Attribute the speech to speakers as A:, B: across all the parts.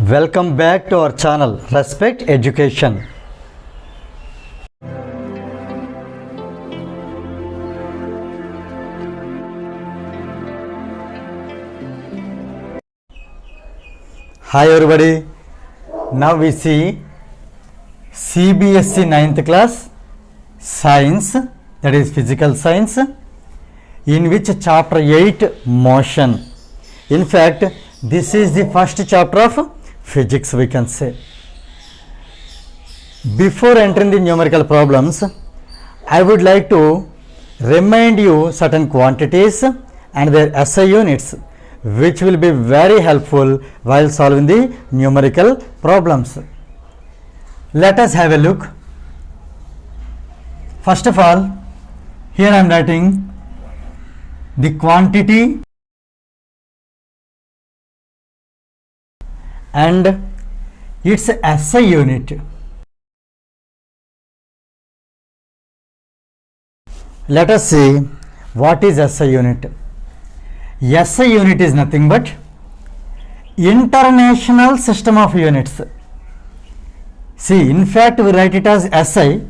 A: Welcome back to our channel Respect Education. Hi everybody. Now we see CBSE 9th class science, that is physical science, in which chapter 8 motion. In fact, this is the first chapter of physics, we can say. Before entering the numerical problems, I would like to remind you certain quantities and their SI units, which will be very helpful while solving the numerical problems. Let us have a look. First of all, here I am writing the quantity and its SI unit. Let us see what is SI unit. SI unit is nothing but International System of Units. See, in fact, we write it as SI,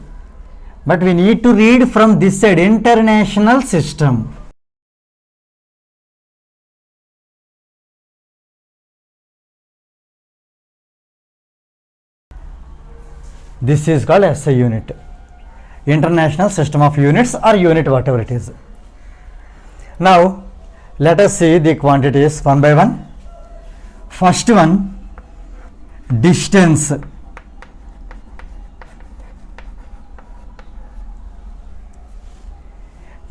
A: but we need to read from this side, International System. This is called SI unit, International System of Units, or unit, whatever it is. Now, let us see the quantities one by one. First one, distance.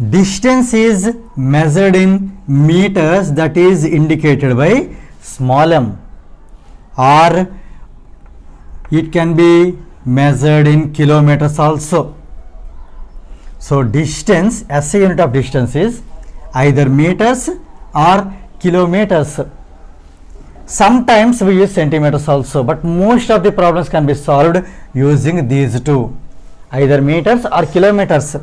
A: Distance is measured in meters, that is indicated by small m, or it can be measured in kilometers also. So distance, SI unit of distance is either meters or kilometers. Sometimes we use centimeters also, but most of the problems can be solved using these two, either meters or kilometers.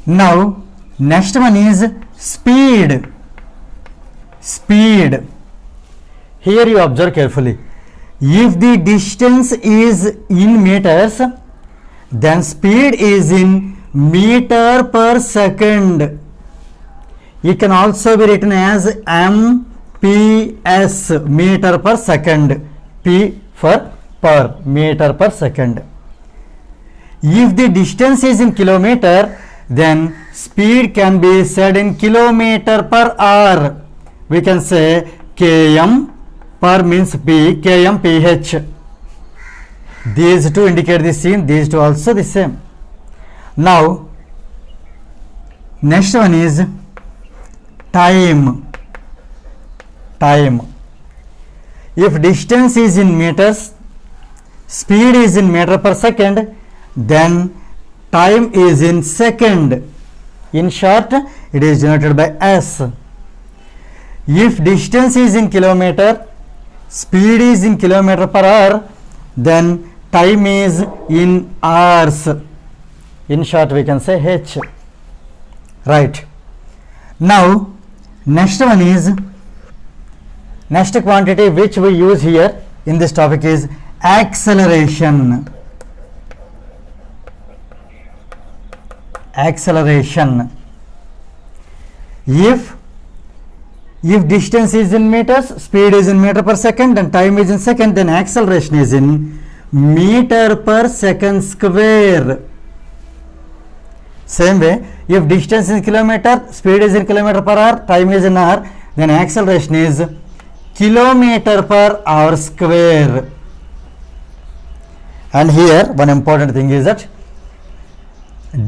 A: Now next one is speed. Speed. Here you observe carefully. If the distance is in meters, then speed is in meter per second. It can also be written as MPS, meter per second. P for per, meter per second. If the distance is in kilometer, then speed can be said in kilometer per hour. We can say km. Per means P, km, ph. These two indicate the same, these two also the same. Now, next one is time. Time. If distance is in meters, speed is in meter per second, then time is in second. In short, it is denoted by S. If distance is in kilometer, speed is in kilometer per hour, then time is in hours. In short, we can say H. Right. Now, next one is, next quantity which we use here in this topic is acceleration. Acceleration. If distance is in meters, speed is in meter per second, and time is in second, then acceleration is in meter per second square. Same way, if distance is in kilometer, speed is in kilometer per hour, time is in hour, then acceleration is kilometer per hour square. And here one important thing is that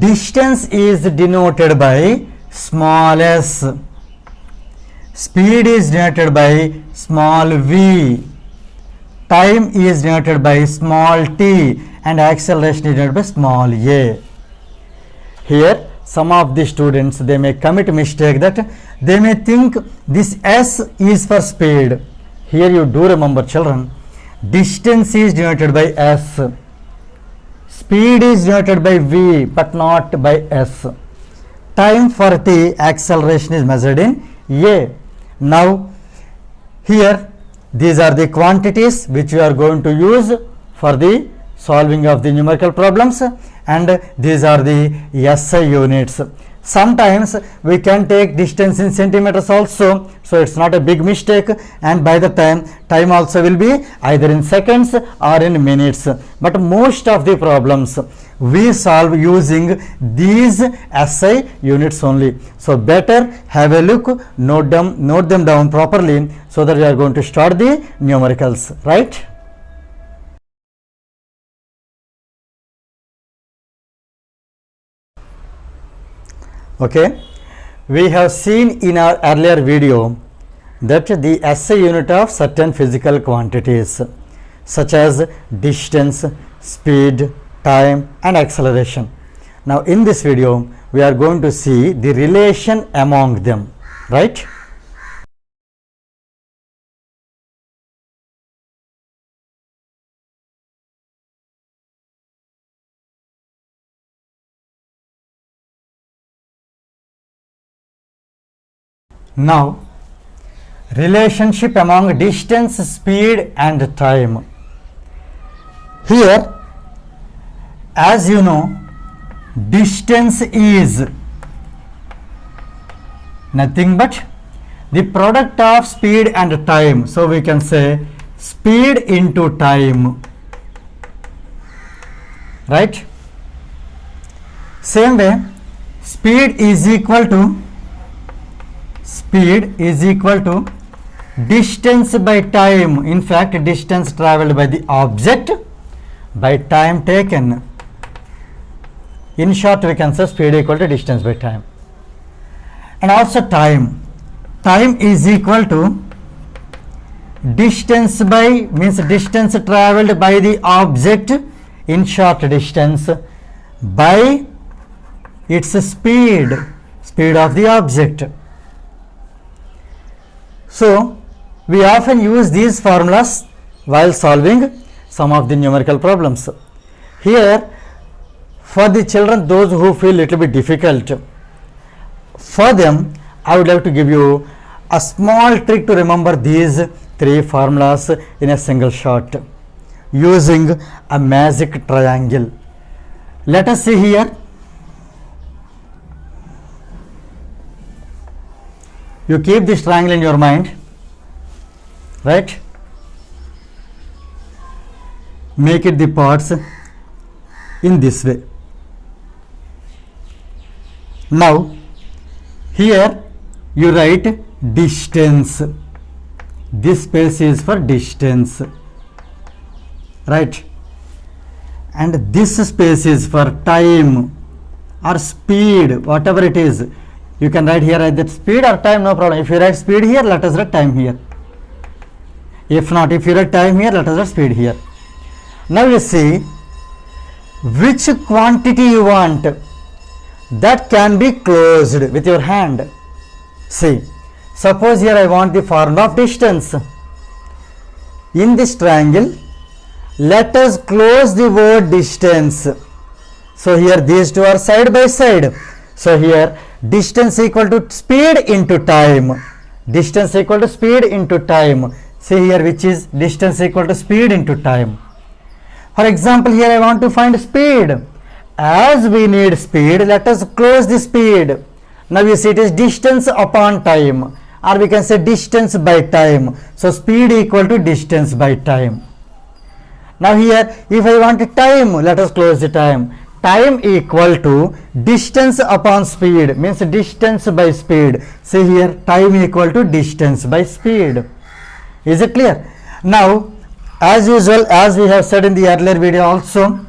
A: distance is denoted by small s. Speed is denoted by small v, time is denoted by small t, and acceleration is denoted by small a. Here some of the students, they may commit mistake that they may think this s is for speed. Here you do remember, children, distance is denoted by s, speed is denoted by v but not by s. Time for t, acceleration is measured in a. Now here these are the quantities which we are going to use for the solving of the numerical problems, and these are the SI units. Sometimes we can take distance in centimeters also, so it's not a big mistake, and by the time also will be either in seconds or in minutes. But most of the problems we solve using these SI units only. So better have a look, note them down properly, so that we are going to start the numericals, right? Okay, we have seen in our earlier video that the SI unit of certain physical quantities such as distance, speed, time and acceleration. Now in this video we are going to see the relation among them, right? Now, relationship among distance, speed and time. Here, as you know, distance is nothing but the product of speed and time. So we can say speed into time, right? Same way, speed is equal to distance by time. In fact, distance traveled by the object by time taken. In short, we can say speed equal to distance by time. And also time is equal to distance by, means distance traveled by the object, in short distance, by its speed of the object. So we often use these formulas while solving some of the numerical problems. Here, for the children, those who feel little bit difficult, for them I would like to give you a small trick to remember these three formulas in a single shot using a magic triangle. Let us see here. You keep this triangle in your mind, right? Make it the parts in this way. Now, here you write distance. This space is for distance, right? And this space is for time or speed, whatever it is. You can write here either speed or time, no problem. If you write speed here, let us write time here. If not, if you write time here, let us write speed here. Now you see which quantity you want that can be closed with your hand. See, suppose here I want the formula of distance. In this triangle, let us close the word distance. So here these two are side by side. So here distance equal to speed into time. Distance equal to speed into time. See here which is distance equal to speed into time. For example, here I want to find speed. As we need speed, let us close the speed. Now you see it is distance upon time, or we can say distance by time. So speed equal to distance by time. Now here if I want time, let us close the time. Time equal to distance upon speed, means distance by speed. See here time equal to distance by speed. Is it clear? Now as usual, as we have said in the earlier video also,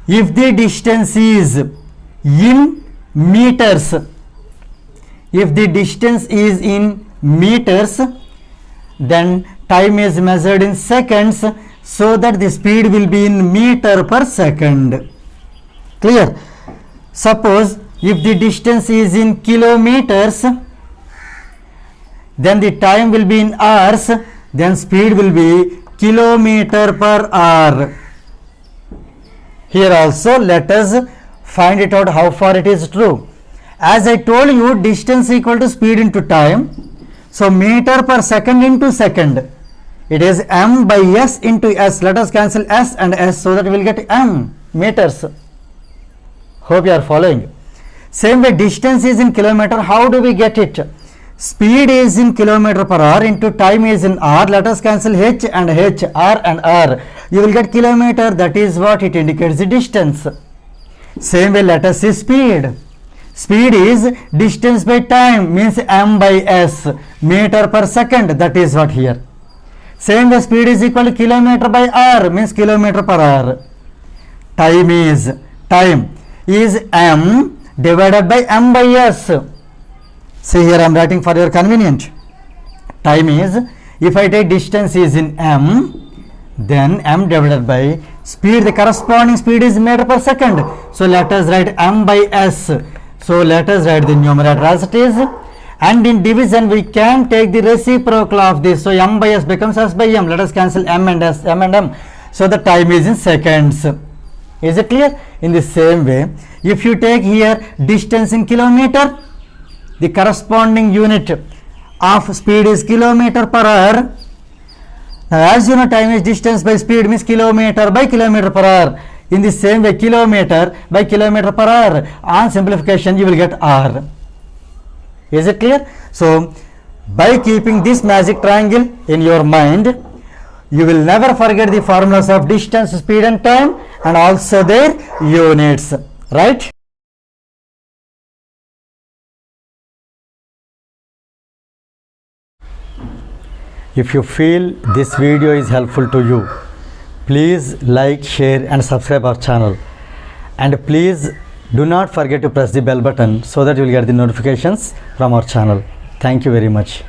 A: if the distance is in meters, if the distance is in meters, then time is measured in seconds, so that the speed will be in meter per second. Clear? Suppose if the distance is in kilometers, then the time will be in hours, then speed will be kilometer per hour. Here also let us find it out how far it is true. As I told you, distance equal to speed into time. So meter per second into second. It is m by s into s. Let us cancel s and s so that we will get m meters. Hope you are following. Same way, distance is in kilometer. How do we get it? Speed is in kilometer per hour into time is in r. Let us cancel h and h, r and r. You will get kilometer. That is what it indicates the distance. Same way, let us see speed. Speed is distance by time, means m by s, meter per second. That is what here. Same way, speed is equal to kilometer by hour, means kilometer per hour. Time is m divided by m by s. See here I am writing for your convenience. Time is, if I take distance is in m, then m divided by speed, the corresponding speed is meter per second. So let us write m by s. So let us write the numerator as it is. And in division we can take the reciprocal of this. So m by s becomes s by m. Let us cancel m and s, m and m. So the time is in seconds. Is it clear? In the same way, if you take here distance in kilometer, the corresponding unit of speed is kilometer per hour. Now as you know, time is distance by speed, means kilometer by kilometer per hour. In the same way, kilometer by kilometer per hour. On simplification, you will get r. Is it clear? So by keeping this magic triangle in your mind, you will never forget the formulas of distance, speed and time, and also their units, right? If you feel this video is helpful to you, please like, share and subscribe our channel. And please do not forget to press the bell button so that you will get the notifications from our channel. Thank you very much.